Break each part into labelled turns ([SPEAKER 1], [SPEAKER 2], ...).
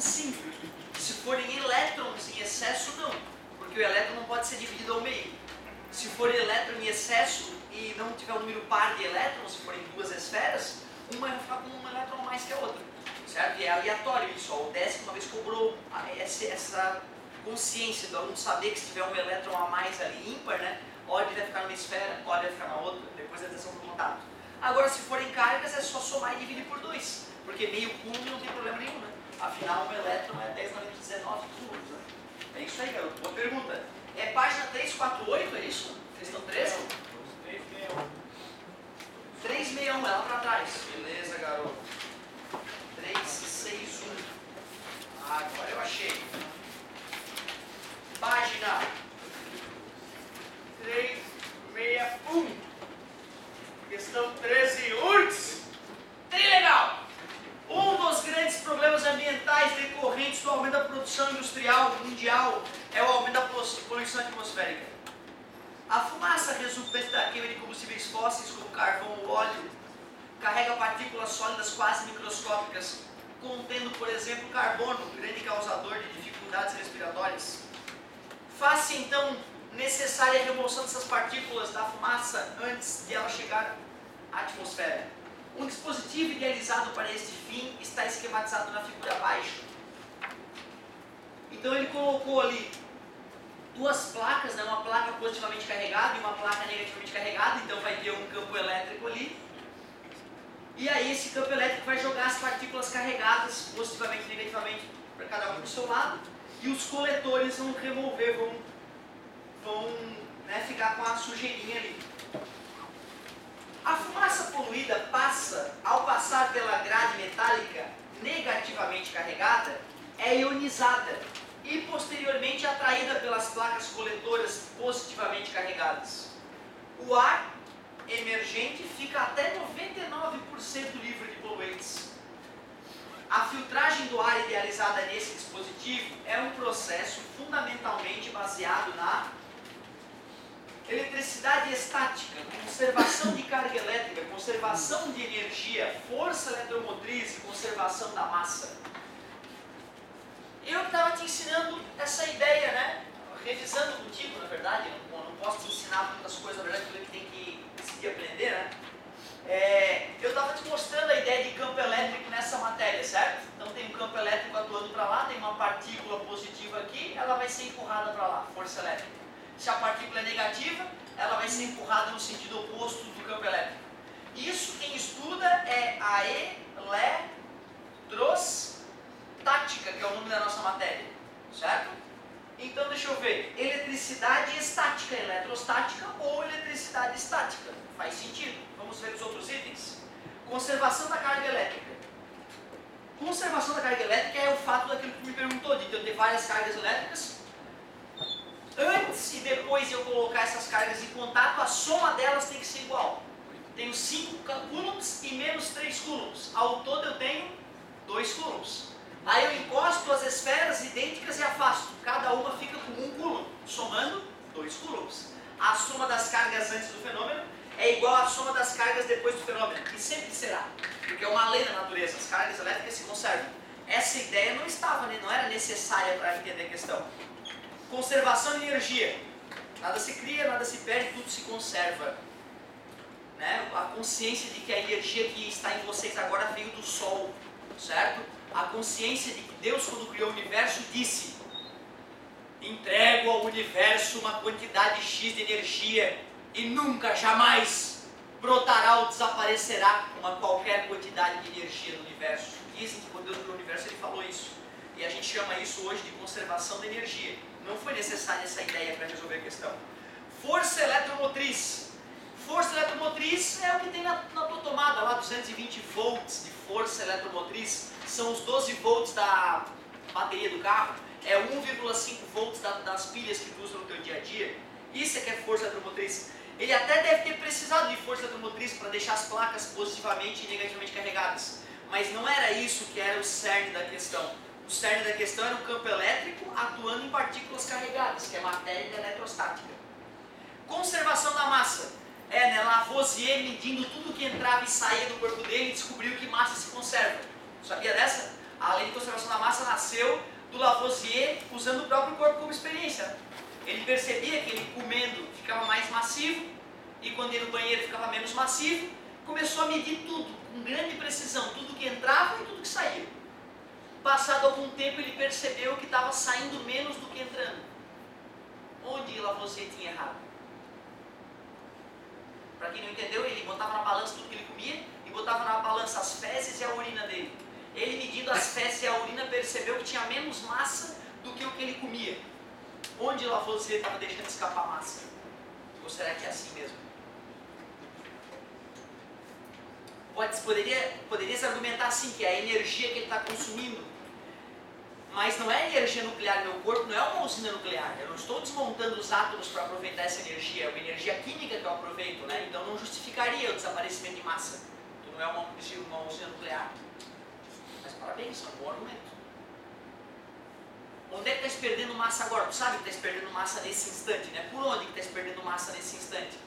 [SPEAKER 1] sim. Se forem elétrons em excesso, não. Porque o elétron não pode ser dividido ao meio. Se for elétron em excesso e não tiver um número par de elétrons, se forem duas esferas, uma vai ficar com um elétron a mais que a outra. Certo? E é aleatório isso. O DESC uma vez cobrou essa consciência do aluno saber que se tiver um elétron a mais ali ímpar, né, hora ele vai ficar numa esfera, hora ele vai ficar na outra, depois da tensão do contato. Agora, se forem cargas, é só somar e dividir por 2, porque meio coulomb não tem problema nenhum, né? Afinal, um elétron é 10 na 19 coulombs, né? É isso aí, garoto. Boa pergunta. É página 348, é isso? Questão 13? 361, é lá pra trás. Beleza, garoto. 361. Agora eu achei. Página 361. Questão 13, URTS. Trilegal. Um dos grandes problemas ambientais decorrentes do aumento da produção industrial mundial é o aumento da poluição atmosférica. A fumaça resultante da queima de combustíveis fósseis como carvão ou óleo carrega partículas sólidas quase microscópicas, contendo, por exemplo, carbono, grande causador de dificuldades respiratórias. Faz-se, então, necessária a remoção dessas partículas da fumaça antes de ela chegar à atmosfera. Um dispositivo idealizado para este fim está esquematizado na figura abaixo. Então ele colocou ali duas placas, né, uma placa positivamente carregada e uma placa negativamente carregada, então vai ter um campo elétrico ali. E aí esse campo elétrico vai jogar as partículas carregadas positivamente e negativamente para cada um para o seu lado, e os coletores vão remover, vão né, ficar com a sujeirinha ali. A fumaça poluída passa, ao passar pela grade metálica negativamente carregada, é ionizada e posteriormente atraída pelas placas coletoras positivamente carregadas. O ar emergente fica até 99% livre de poluentes. A filtragem do ar idealizada nesse dispositivo é um processo fundamentalmente baseado na eletricidade estática, conservação de carga elétrica, conservação de energia, força eletromotriz e conservação da massa. Eu estava te ensinando essa ideia, né? Revisando contigo, na verdade, eu não posso te ensinar muitas coisas, na verdade, porque tem que decidir aprender, né? Eu estava te mostrando a ideia de campo elétrico nessa matéria, certo? Então tem um campo elétrico atuando para lá, tem uma partícula positiva aqui, ela vai ser empurrada para lá, força elétrica. Se a partícula é negativa, ela vai ser empurrada no sentido oposto do campo elétrico. Isso quem estuda é a eletrostática, que é o nome da nossa matéria, certo? Então deixa eu ver, eletricidade estática, eletrostática ou eletricidade estática, faz sentido. Vamos ver os outros itens. Conservação da carga elétrica. Conservação da carga elétrica é o fato daquilo que tu me perguntou, de eu ter várias cargas elétricas. Antes e depois de eu colocar essas cargas em contato, a soma delas tem que ser igual. Tenho 5 coulombs e menos 3 coulombs. Ao todo eu tenho 2 coulombs. Aí eu encosto as esferas idênticas e afasto. Cada uma fica com 1 coulomb, somando 2 coulombs. A soma das cargas antes do fenômeno é igual à soma das cargas depois do fenômeno. E sempre será. Porque é uma lei da natureza. As cargas elétricas se conservam. Essa ideia não estava, não era necessária para entender a questão. Conservação de energia. Nada se cria, nada se perde, tudo se conserva. Né? A consciência de que a energia que está em vocês agora veio do Sol, certo? A consciência de que Deus, quando criou o universo, disse: entrego ao universo uma quantidade X de energia e nunca, jamais brotará ou desaparecerá uma qualquer quantidade de energia no universo. Dizem que quando Deus criou o universo, Ele falou isso. E a gente chama isso hoje de conservação da energia. Não foi necessária essa ideia para resolver a questão. Força eletromotriz. Força eletromotriz é o que tem na tua tomada lá, 220 volts de força eletromotriz. São os 12 volts da bateria do carro. É 1,5 volts das pilhas que tu usa no teu dia a dia. Isso é que é força eletromotriz. Ele até deve ter precisado de força eletromotriz para deixar as placas positivamente e negativamente carregadas. Mas não era isso que era o cerne da questão. O cerne da questão era o campo elétrico atuando em partículas carregadas, que é a matéria da eletrostática. Conservação da massa. Lavoisier medindo tudo que entrava e saía do corpo dele e descobriu que massa se conserva. Sabia dessa? A lei de conservação da massa nasceu do Lavoisier usando o próprio corpo como experiência. Ele percebia que ele comendo ficava mais massivo e quando ia no banheiro ficava menos massivo. Começou a medir tudo, com grande precisão, tudo que entrava e tudo que saía. Passado algum tempo ele percebeu que estava saindo menos do que entrando. Onde Lavoisier tinha errado? Para quem não entendeu, ele botava na balança tudo que ele comia e botava na balança as fezes e a urina dele. Ele, medindo as fezes e a urina, percebeu que tinha menos massa do que o que ele comia. Onde Lavoisier estava deixando escapar massa? Ou será que é assim mesmo? Poderia se argumentar assim, que é a energia que ele está consumindo. Mas não é energia nuclear no meu corpo, não é uma usina nuclear. Eu não estou desmontando os átomos para aproveitar essa energia, é uma energia química que eu aproveito, né? Então não justificaria o desaparecimento de massa. Então não é uma usina nuclear. Mas parabéns, é um bom argumento. Onde é que está se perdendo massa agora? Tu sabe que está se perdendo massa nesse instante, né? Por onde que está se perdendo massa nesse instante?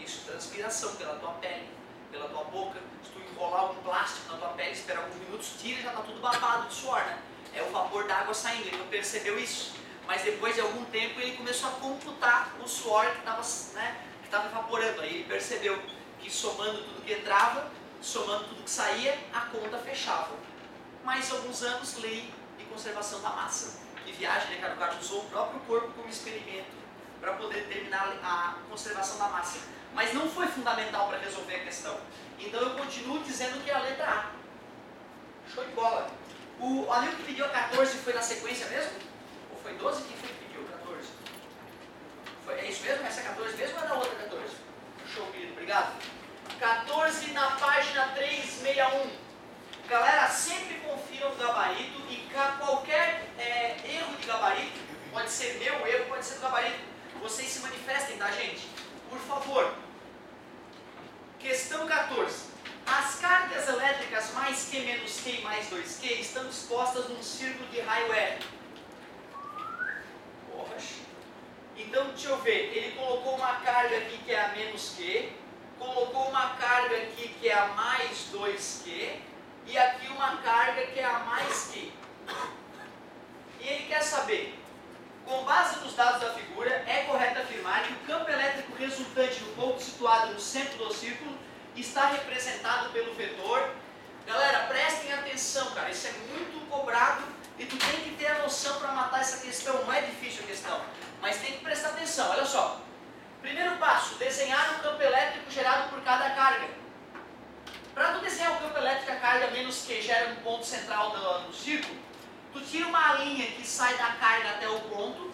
[SPEAKER 1] Isso, transpiração pela tua pele, pela tua boca. Se tu enrolar algum plástico na tua pele, esperar alguns minutos, tira, já está tudo babado de suor, né? É o vapor da água saindo, ele não percebeu isso. Mas depois de algum tempo ele começou a computar o suor que estava evaporando. Aí ele percebeu que somando tudo que entrava, somando tudo que saía, a conta fechava. Mais alguns anos, lei de conservação da massa. Que viagem, né, cara? O cara usou o próprio corpo como experimento para poder determinar a conservação da massa. Mas não foi fundamental para resolver a questão. Então eu continuo dizendo que é a letra A. Show de bola. O amigo que pediu a 14 foi na sequência mesmo? Ou foi 12? Quem foi que pediu 14? É isso mesmo? Essa é 14 mesmo ou era a outra 14? Show, querido. Obrigado. 14 na página 361. Galera, sempre confiram o gabarito e qualquer erro de gabarito, pode ser meu erro, pode ser do gabarito, vocês se manifestem, tá, gente? Por favor. Questão 14. As cargas elétricas mais Q menos Q mais 2Q estão dispostas num círculo de raio R. Então, deixa eu ver, ele colocou uma carga aqui que é a menos Q, colocou uma carga aqui que é a mais 2Q, e aqui uma carga que é a mais Q. E ele quer saber, com base nos dados da figura, é correto afirmar que o campo elétrico resultante no ponto situado no centro do círculo está representado pelo vetor. Galera, prestem atenção, cara, isso é muito cobrado e tu tem que ter a noção para matar essa questão. Não é difícil a questão, mas tem que prestar atenção. Olha só, primeiro passo, desenhar o campo elétrico gerado por cada carga. Para tu desenhar o campo elétrico, a carga menos Q gera no ponto central do círculo, tu tira uma linha que sai da carga até o ponto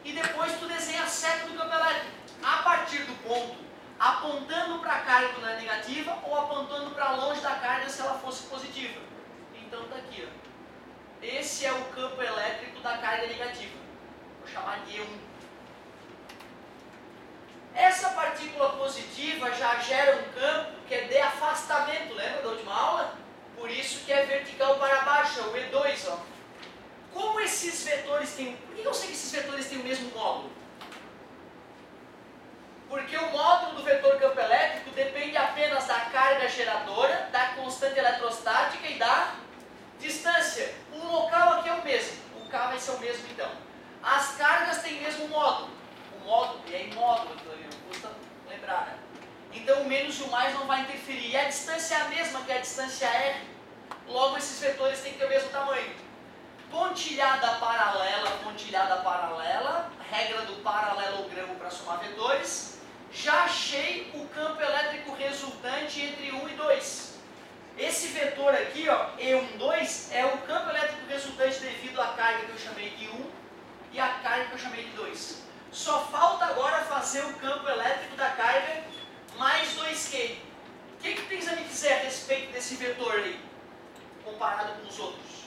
[SPEAKER 1] e depois tu desenha a seta do campo elétrico. A partir do ponto, apontando para a carga quando é negativa ou apontando para longe da carga se ela fosse positiva. Então está aqui, ó. Esse é o campo elétrico da carga negativa. Vou chamar de E1. Essa partícula positiva já gera um campo que é de afastamento, lembra da última aula? Por isso que é vertical para baixo, é o E2, ó. Como esses vetores têm... Por que eu sei que esses vetores têm o mesmo módulo? Porque o módulo do vetor campo elétrico depende apenas da carga geradora, da constante eletrostática e da distância. O local aqui é o mesmo. O K vai ser o mesmo então. As cargas têm o mesmo módulo. O módulo é em módulo, não custa lembrar, né? Então o menos e o mais não vai interferir. E a distância é a mesma que a distância R. Logo esses vetores têm que ter o mesmo tamanho. Pontilhada paralela, regra do paralelogramo para somar vetores. Já achei o campo elétrico resultante entre 1 e 2. Esse vetor aqui, ó, E12, é o campo elétrico resultante devido à carga que eu chamei de 1 e à carga que eu chamei de 2. Só falta agora fazer o campo elétrico da carga mais 2Q. O que tens a me dizer a respeito desse vetor aí, comparado com os outros?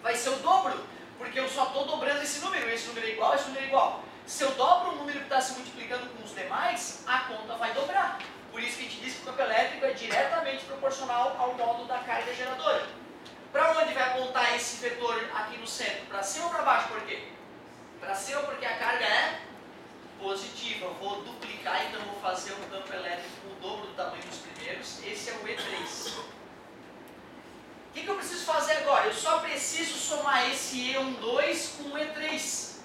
[SPEAKER 1] Vai ser o dobro, porque eu só estou dobrando esse número é igual, esse número é igual. Se eu dobro o número que está se multiplicando com os demais, a conta vai dobrar. Por isso que a gente diz que o campo elétrico é diretamente proporcional ao módulo da carga geradora. Para onde vai apontar esse vetor aqui no centro? Para cima ou para baixo? Por quê? Para cima porque a carga é positiva. Eu vou duplicar, então eu vou fazer um campo elétrico com o dobro do tamanho dos primeiros. Esse é o E3. que eu preciso fazer agora? Eu só preciso somar esse E12 com o E3.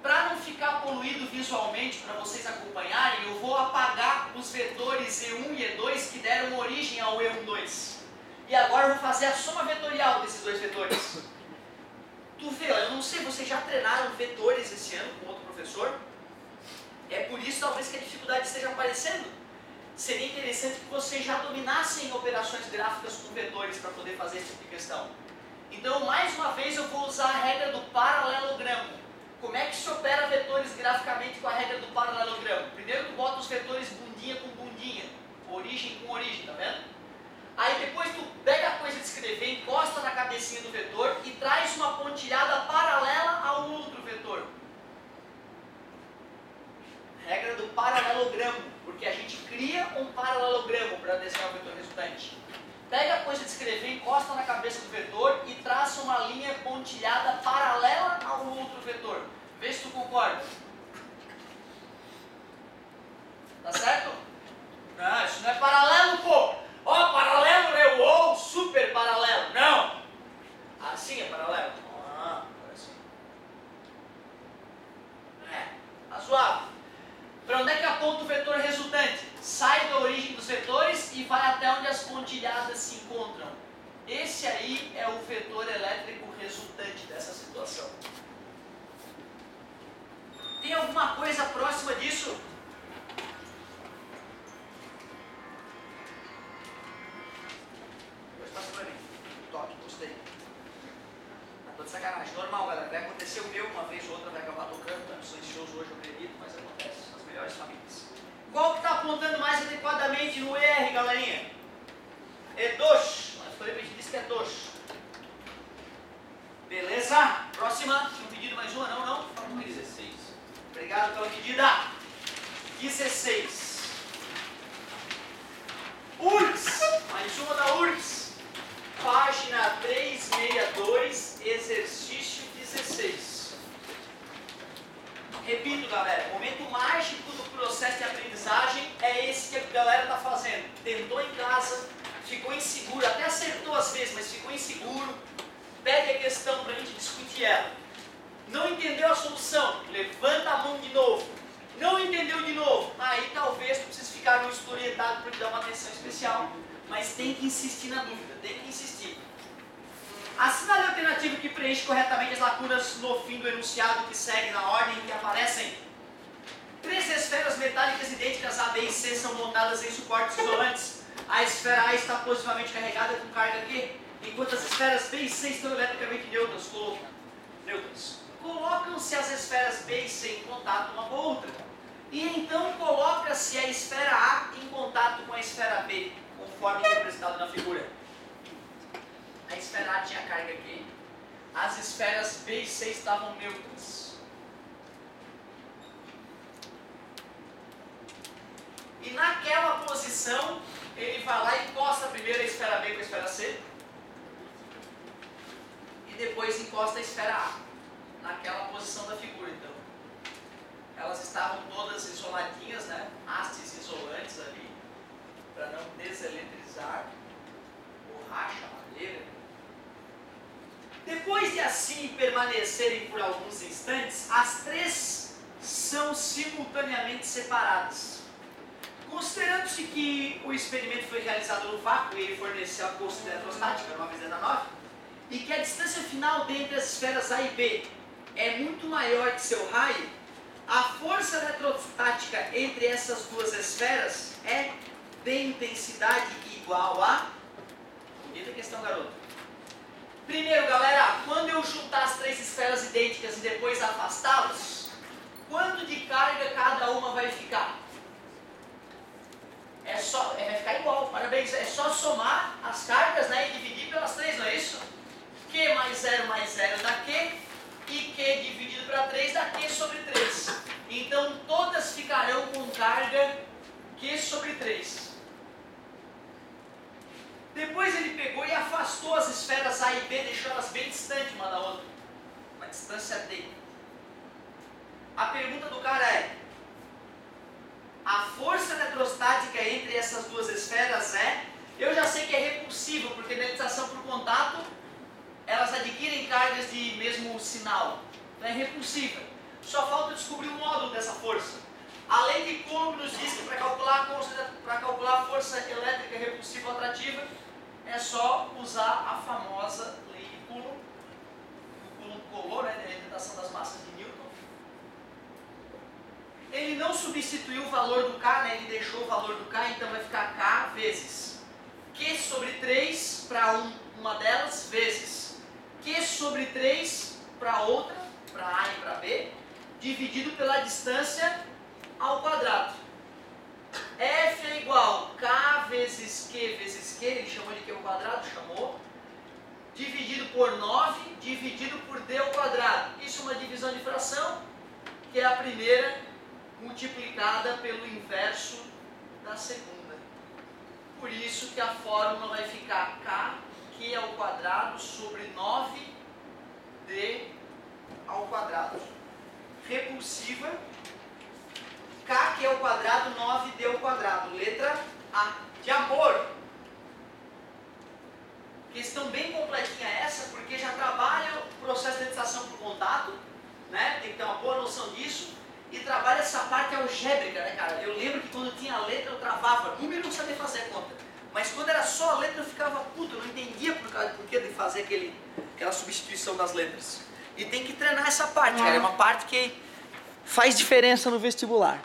[SPEAKER 1] Para não ficar poluído visualmente, para vocês acompanharem, eu vou apagar os vetores E1 e E2 que deram origem ao E12. E agora eu vou fazer a soma vetorial desses dois vetores. Tu vê, eu não sei, vocês já treinaram vetores esse ano com outro professor? É por isso talvez que a dificuldade esteja aparecendo. Seria interessante que vocês já dominassem operações gráficas com vetores para poder fazer esse tipo de questão. Então, mais uma vez, eu vou usar a regra do paralelogramo. Como é que se opera vetores graficamente com a regra do paralelogramo? Primeiro tu bota os vetores bundinha com bundinha, origem com origem, tá vendo? Aí depois tu pega a coisa de escrever, encosta na cabecinha do vetor e traz uma pontilhada paralela ao outro vetor. Regra do paralelogramo, porque a gente cria um paralelogramo para desenhar o vetor resultante. Pega a coisa de escrever, encosta na cabeça do vetor e traça uma linha pontilhada paralela ao outro vetor. Vê se tu concorda. Tá certo? Não, isso não é paralelo, pô! Ó, paralelo é o ou super paralelo. Não! Assim é paralelo. Ah, agora sim. Razoável. Para onde é que aponta o vetor resultante? Sai da origem dos vetores e vai até onde as pontilhadas se encontram. Esse aí é o vetor elétrico resultante dessa situação. Tem alguma coisa próxima disso? Depois passa pra mim. Toque, gostei. Tá tô de sacanagem. Normal, galera. Vai acontecer o meu uma vez ou outra, vai acabar tocando. Não sou ansioso hoje, eu acredito, mas acontece nas melhores famílias. Qual que está apontando mais adequadamente no ER, galerinha? E2. Mas foi repetido, disse que é 2. Beleza? Próxima. Tinha um pedido mais uma? Não, não? 16. Obrigado pela pedida. 16. URGS. Mais uma da URGS. Página 362, exercício 16. Repito, galera, o momento mágico do processo de aprendizagem é esse que a galera está fazendo. Tentou em casa, ficou inseguro, até acertou às vezes, mas ficou inseguro. Pede a questão para a gente discutir ela. Não entendeu a solução? Levanta a mão de novo. Não entendeu de novo? Aí talvez tu precise ficar no estudo orientado para te dar uma atenção especial. Mas tem que insistir na dúvida, tem que insistir. Assinale a alternativa que preenche corretamente as lacunas no fim do enunciado que segue na ordem que aparecem. 3 esferas metálicas idênticas A, B e C são montadas em suportes isolantes. A esfera A está positivamente carregada com carga Q, enquanto as esferas B e C estão eletricamente neutras. Colocam-se as esferas B e C em contato uma com a outra. E então coloca-se a esfera A em contato com a esfera B, conforme representado na figura. A esfera A tinha carga Q, as esferas B e C estavam neutras. E naquela posição, ele vai lá e encosta primeiro a esfera B com a esfera C, e depois encosta a esfera A, naquela posição da figura, então. Elas estavam todas isoladinhas, né? Hastes isolantes ali, para não deseletrizar borracha, madeira. Depois de assim permanecerem por alguns instantes, as 3 são simultaneamente separadas. Considerando-se que o experimento foi realizado no vácuo e ele forneceu a força eletrostática, 9 e que a distância final dentre as esferas A e B é muito maior que seu raio, a força eletrostática entre essas duas esferas é de intensidade igual a... Bonita questão, garoto. Primeiro, galera, quando eu juntar as 3 esferas idênticas e depois afastá-las, quanto de carga cada uma vai ficar? Vai ficar igual, parabéns. É só somar as cargas, né, e dividir pelas 3, não é isso? Q mais 0 dá Q, e Q dividido para 3 dá Q sobre 3. Então, todas ficarão com carga Q sobre 3. Depois ele pegou e afastou as esferas A e B, deixou elas bem distantes uma da outra. Uma distância D. A pergunta do cara é: a força eletrostática entre essas duas esferas é Eu já sei que é repulsivo, porque na eletrização por contato, elas adquirem cargas de mesmo sinal. É repulsiva. Só falta descobrir o módulo dessa força. A lei de Coulomb nos diz que para calcular a força elétrica repulsiva ou atrativa, é só usar a famosa lei de Coulomb. O Coulomb colou, né, da representação das massas de Newton. Ele não substituiu o valor do K, né, ele deixou o valor do K, então vai ficar K vezes Q sobre 3 para uma delas, vezes Q sobre 3 para outra, para A e para B, dividido pela distância ao quadrado. F é igual a K vezes Q, ele chamou de Q ao quadrado, dividido por 9, dividido por D ao quadrado. Isso é uma divisão de fração, que é a primeira multiplicada pelo inverso da segunda. Por isso que a fórmula vai ficar Q ao quadrado sobre 9D ao quadrado. Repulsiva, K ao quadrado, 9D ao quadrado. Letra A. De amor. Questão bem completinha essa, porque já trabalha o processo de eletrização por contato, né? Tem que ter uma boa noção disso. E trabalha essa parte algébrica, né, cara? Eu lembro que quando tinha a letra eu travava. Número eu não sabia fazer a conta. Mas quando era só a letra eu ficava puto, eu não entendia por que de fazer aquela substituição das letras. E tem que treinar essa parte, cara. É uma parte que faz diferença no vestibular.